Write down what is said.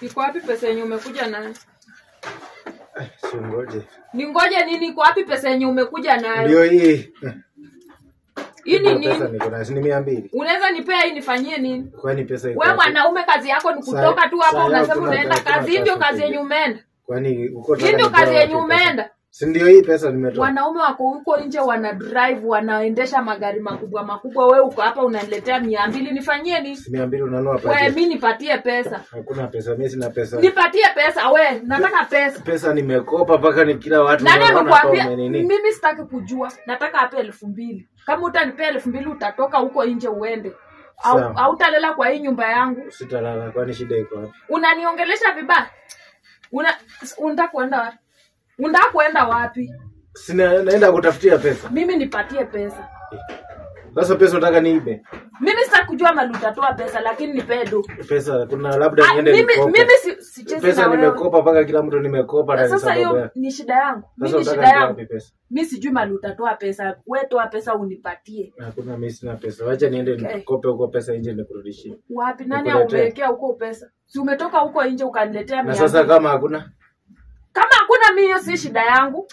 Iko wapi pesa yenye umekuja nayo? Si ngoje. Ningoje nini? Iko wapi pesa yenye umekuja nayo? Ndio hii. Hii ni nini? Pesa niko nayo, ni 200. Unaweza nipea hii nifanyie nini? Kwani pesa iko? Wewe mwanaume kazi yako ni kutoka tu hapa unasema unaenda kazi. Hii ndio kazi yenye umeenda. Kwani uko Hii ndio kazi yenye umeenda. Si ndio hii pesa nimetoa. Wanaume wako huko nje wana drive, wanaendesha magari makubwa. Wewe uko hapa unaniletea 200 nifanyie nini? 200 unanua pesa. Wewe mimi nipatie pesa. Hakuna pesa, mimi sina pesa. Nipatie pesa wewe, nataka pesa. Pesa nimekopa paka ni kila watu nani amekwambia? Mimi Sitaki kujua. Nataka hapa 2000. Kama utanipea 2000 utatoka huko nje uende. Au utalala kwa hii nyumba yangu? Sitalala, kwani shida iko wapi? Unaniongelesha vibaya. Unataka kwenda wapi? Unataka kwenda wapi? Sina naenda kutafutia pesa. Mimi nipatie pesa. Sasa pesa unataka niibe? Mimi sitaki kujua mali utatoa pesa, lakini nipe do. Pesa kuna labda niende nikope. Mimi sichezi pesa na wewe. Nimekopa mpaka kila mtu nimekopa na sasa hiyo ni shida yangu. Mimi shida yangu. Mimi sijui mali utatoa pesa. Wewe toa pesa unipatie. Hakuna mimi sina pesa. Wacha niende nikope huko pesa nje nikurudishie. Wapi? Nani aumewekea huko pesa? Si umetoka huko nje ukaniletea 100. Na sasa kama hakuna mimi hiyo si shida yangu.